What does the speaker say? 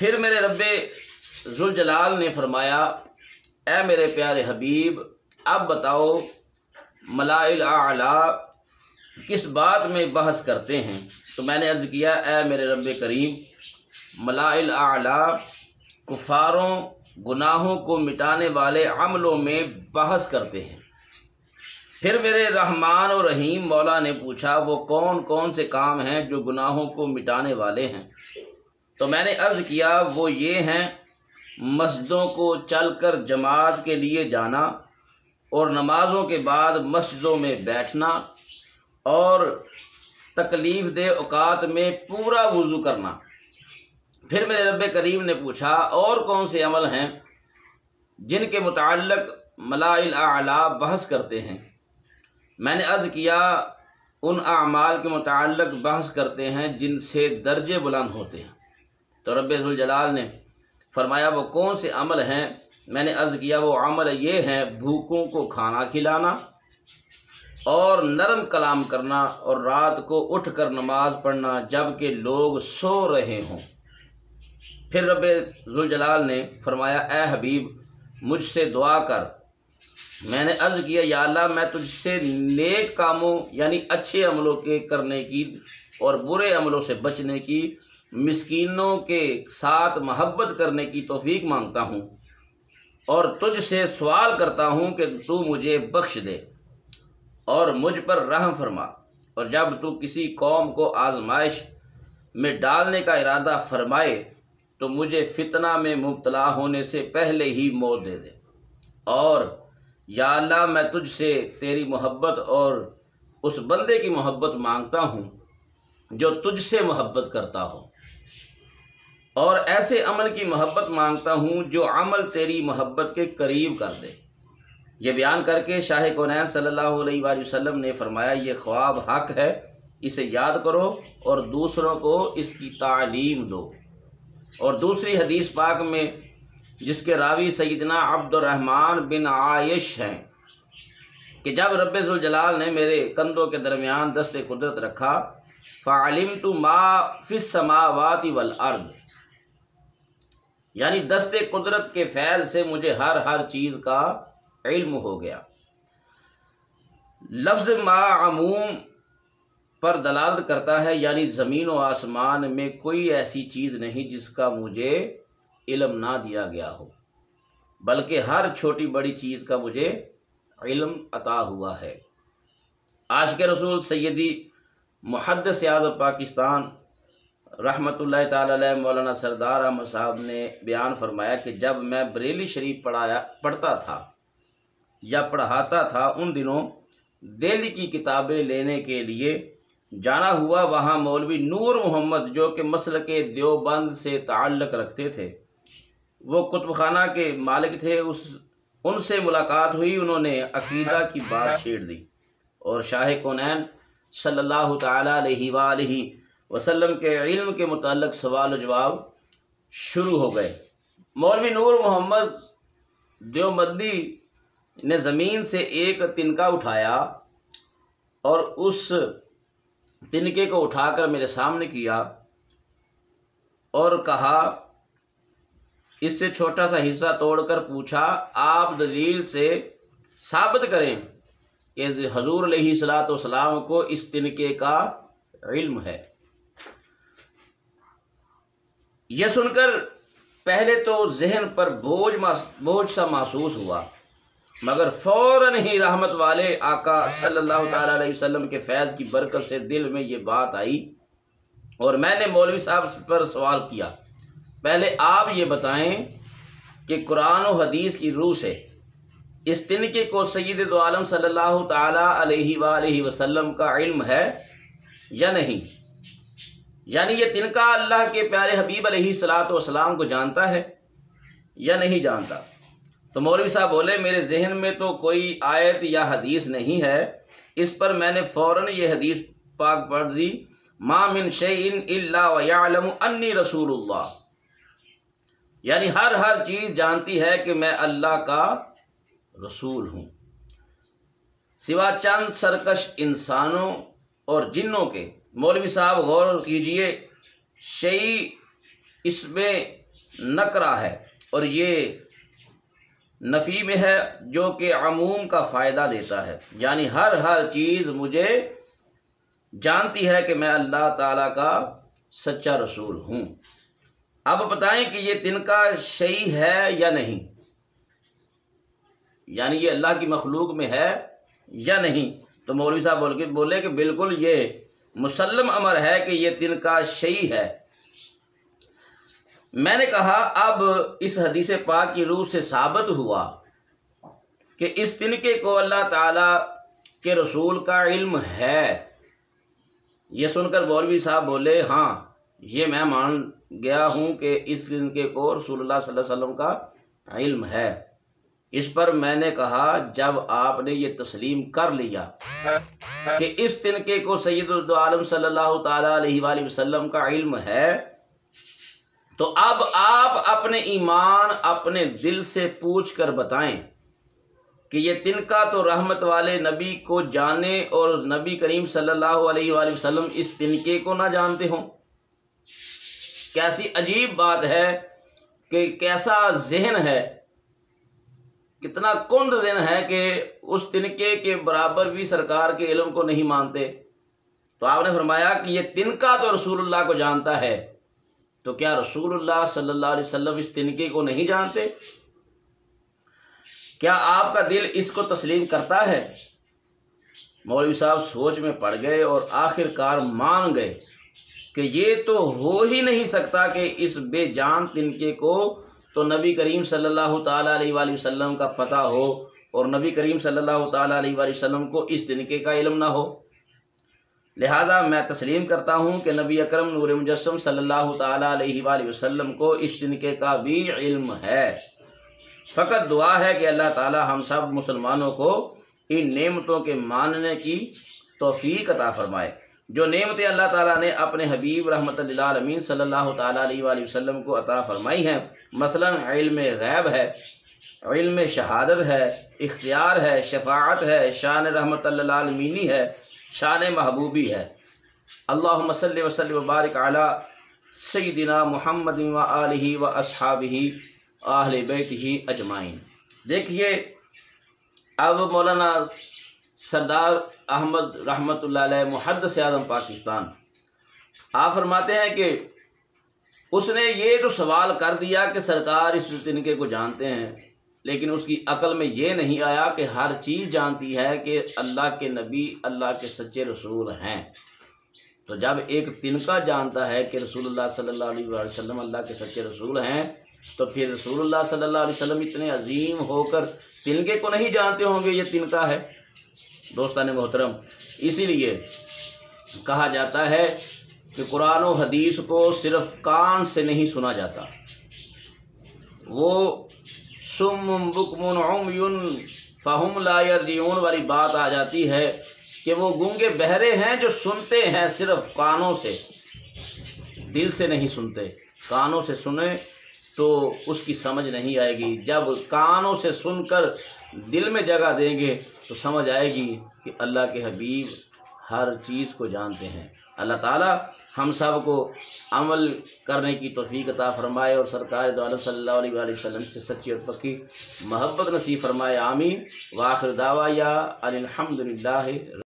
پھر میرے رب ذوالجلال نے فرمایا اے میرے پیارے حبیب اب بتاؤ ملاء الاعلی کس بات میں بحث کرتے ہیں؟ تو میں نے عرض کیا اے میرے رب کریم ملاء الاعلی کفاروں گناہوں کو مٹانے والے عملوں میں بحث کرتے ہیں۔ پھر میرے رحمان و رحیم مولا نے پوچھا وہ کون کون سے کام ہیں جو گناہوں کو مٹانے والے ہیں؟ تو میں نے عرض کیا وہ یہ ہیں مسجدوں کو چل کر جماعت کے لیے جانا اور نمازوں کے بعد مسجدوں میں بیٹھنا اور تکلیف دہ اوقات میں پورا وضو کرنا۔ پھر میرے رب کریم نے پوچھا اور کون سے عمل ہیں جن کے متعلق ملاء الاعلی بحث کرتے ہیں؟ میں نے عرض کیا ان اعمال کے متعلق بحث کرتے ہیں جن سے درجے بلند ہوتے ہیں۔ تو رب ذوالجلال نے فرمایا وہ کون سے عمل ہیں؟ میں نے عرض کیا وہ عمل یہ ہیں بھوکوں کو کھانا کھلانا اور نرم کلام کرنا اور رات کو اٹھ کر نماز پڑھنا جب کہ لوگ سو رہے ہوں۔ پھر رب ذوالجلال نے فرمایا اے حبیب مجھ سے دعا کر۔ میں نے عرض کیا یا اللہ میں تجھ سے نیک کاموں یعنی اچھے عملوں کے کرنے کی اور برے عملوں سے بچنے کی، مسکینوں کے ساتھ محبت کرنے کی توفیق مانگتا ہوں اور تجھ سے سوال کرتا ہوں کہ تو مجھے بخش دے اور مجھ پر رحم فرما، اور جب تو کسی قوم کو آزمائش میں ڈالنے کا ارادہ فرمائے تو مجھے فتنہ میں مبتلا ہونے سے پہلے ہی موت دے دے، اور یا اللہ میں تجھ سے تیری محبت اور اس بندے کی محبت مانگتا ہوں جو تجھ سے محبت کرتا ہو، اور ایسے عمل کی محبت مانگتا ہوں جو عمل تیری محبت کے قریب کر دے۔ یہ بیان کر کے شاہ کونین صلی اللہ علیہ وآلہ وسلم نے فرمایا یہ خواب حق ہے، اسے یاد کرو اور دوسروں کو اس کی تعلیم دو۔ اور دوسری حدیث پاک میں جس کے راوی سیدنا عبد الرحمن بن عائش ہیں کہ جب رب ذوالجلال نے میرے کندھوں کے درمیان دست قدرت رکھا فعلمت ما فی السماوات والارض، یعنی دست قدرت کے فیض سے مجھے ہر چیز کا علم ہو گیا۔ لفظ ما عموم پر دلالت کرتا ہے، یعنی زمین و آسمان میں کوئی ایسی چیز نہیں جس کا مجھے علم نہ دیا گیا ہو، بلکہ ہر چھوٹی بڑی چیز کا مجھے علم عطا ہوا ہے۔ عاشق رسول سیدی محدث اعظم پاکستان رحمۃ اللہ تعالی علیہ مولانا سردار احمد صاحب نے بیان فرمایا کہ جب میں بریلی شریف پڑھتا تھا یا پڑھاتا تھا ان دنوں دہلی کی کتابیں لینے کے لیے جانا ہوا، وہاں مولوی نور محمد جو کہ مسلک دیوبند سے تعلق رکھتے تھے، وہ کتب خانہ کے مالک تھے، ان سے ملاقات ہوئی، انہوں نے عقیدہ کی بات چھیڑ دی اور شاہ کونین صلی اللہ تعالی علیہ وآلہ وسلم کے علم کے متعلق سوال و جواب شروع ہو گئے۔ مولوی نور محمد دیوبندی نے زمین سے ایک تنکا اٹھایا اور اس تنکے کو اٹھا کر میرے سامنے کیا اور کہا، اس سے چھوٹا سا حصہ توڑ کر پوچھا آپ دلیل سے ثابت کریں کہ حضور علیہ الصلوۃ والسلام کو اس تنکے کا علم ہے۔ یہ سن کر پہلے تو ذہن پر بوجھ سا محسوس ہوا، مگر فوراً ہی رحمت والے آقا صلی اللہ تعالیٰ علیہ وسلم کے فیض کی برکت سے دل میں یہ بات آئی اور میں نے مولوی صاحب پر سوال کیا، پہلے آپ یہ بتائیں کہ قرآن و حدیث کی روح سے اس تنکے کو سید دو عالم صلی اللہ تعالیٰ علیہ وآلہ وسلم کا علم ہے یا نہیں، یعنی یہ تنکا اللہ کے پیارے حبیب علیہ الصلوۃ والسلام کو جانتا ہے یا نہیں جانتا؟ تو مولوی صاحب بولے میرے ذہن میں تو کوئی آیت یا حدیث نہیں ہے۔ اس پر میں نے فوراً یہ حدیث پاک پڑھ دی، ما من شیء الا ویعلم انی رسول اللہ، یعنی ہر چیز جانتی ہے کہ میں اللہ کا رسول ہوں، سوا چند سرکش انسانوں اور جنوں کے۔ مولوی صاحب غور کیجئے، شیء اس میں نکرہ ہے اور یہ نفی میں ہے جو کہ عموم کا فائدہ دیتا ہے، یعنی ہر چیز مجھے جانتی ہے کہ میں اللہ تعالیٰ کا سچا رسول ہوں۔ اب بتائیں کہ یہ تنکا شیء ہے یا نہیں، یعنی یہ اللہ کی مخلوق میں ہے یا نہیں؟ تو مولوی صاحب بولے کہ بالکل یہ مسلم امر ہے کہ یہ تنکا شیء ہے۔ میں نے کہا اب اس حدیث پاک کی روح سے ثابت ہوا کہ اس تنکے کو اللہ تعالیٰ کے رسول کا علم ہے۔ یہ سن کر مولوی صاحب بولے ہاں یہ میں مان گیا ہوں کہ اس تنکے کو رسول اللہ صلی اللہ علیہ وسلم کا علم ہے۔ اس پر میں نے کہا جب آپ نے یہ تسلیم کر لیا کہ اس تنکے کو سید العالم صلی اللہ تعالیٰ علیہ وآلہ وسلم کا علم ہے، تو اب آپ اپنے ایمان اپنے دل سے پوچھ کر بتائیں کہ یہ تنکا تو رحمت والے نبی کو جانے اور نبی کریم صلی اللہ علیہ وآلہ وسلم اس تنکے کو نہ جانتے ہوں۔ کیسی عجیب بات ہے کہ کیسا ذہن ہے، کتنا کند ذہن ہے کہ اس تنکے کے برابر بھی سرکار کے علم کو نہیں مانتے۔ تو آپ نے فرمایا کہ یہ تنکا تو رسول اللہ کو جانتا ہے، تو کیا رسول اللہ صلی اللہ علیہ وسلم اس تنکے کو نہیں جانتے؟ کیا آپ کا دل اس کو تسلیم کرتا ہے؟ مولوی صاحب سوچ میں پڑ گئے اور آخر کار مان گئے کہ یہ تو ہو ہی نہیں سکتا کہ اس بے جان تنکے کو تو نبی کریم صلی اللہ تعالیٰ علیہ وآلہ وسلم کا پتہ ہو اور نبی کریم صلی اللہ تعالیٰ علیہ وآلہ وسلم کو اس تنکے کا علم نہ ہو۔ لہٰذا میں تسلیم کرتا ہوں کہ نبی اکرم نور مجسم صلی اللہ تعالیٰ علیہ وآلہ وسلم کو اس تنکے کا بھی علم ہے۔ فقط دعا ہے کہ اللہ تعالیٰ ہم سب مسلمانوں کو ان نعمتوں کے ماننے کی توفیق عطا فرمائے جو نعمتیں اللہ تعالیٰ نے اپنے حبیب رحمت للعالمین صلی اللہ تعالیٰ علیہ وآلہ وسلم کو عطا فرمائی ہیں۔ مثلا علم غیب ہے، علم شہادت ہے، اختیار ہے، شفاعت ہے، شان رحمت للعالمینی ہے، شان محبوبی ہے۔ اللہم صلی وسلم وبارک علی سیدنا محمد و آلہ و اصحابہ اہل بیتہ اجمعین۔ دیکھیے اب مولانا سردار احمد رحمۃ اللہ علیہ محدث اعظم پاکستان آپ فرماتے ہیں کہ اس نے یہ تو سوال کر دیا کہ سرکار اس تنکے کو جانتے ہیں، لیکن اس کی عقل میں یہ نہیں آیا کہ ہر چیز جانتی ہے کہ اللہ کے نبی اللہ کے سچے رسول ہیں۔ تو جب ایک تنکا جانتا ہے کہ رسول اللہ صلی اللہ علیہ وسلم اللہ کے سچے رسول ہیں، تو پھر رسول اللہ صلی اللہ علیہ وسلم اتنے عظیم ہو کر تنکے کو نہیں جانتے ہوں گے یہ تنکا ہے؟ دوستان محترم، اسی لیے کہا جاتا ہے کہ قرآن و حدیث کو صرف کان سے نہیں سنا جاتا، وہ صم بکم عمی فہم لا یرجعون والی بات آ جاتی ہے کہ وہ گونگے بہرے ہیں جو سنتے ہیں صرف کانوں سے، دل سے نہیں سنتے۔ کانوں سے سنیں تو اس کی سمجھ نہیں آئے گی، جب کانوں سے سن کر دل میں جگہ دیں گے تو سمجھ آئے گی کہ اللہ کے حبیب ہر چیز کو جانتے ہیں۔ اللہ تعالی ہم سب کو عمل کرنے کی توفیق عطا فرمائے اور سرکار دو عالم صلی اللہ علیہ وآلہ وسلم سے سچی اور پکی محبت نصیب فرمائے، آمین۔ وآخر دعوایا ان الحمد للہ۔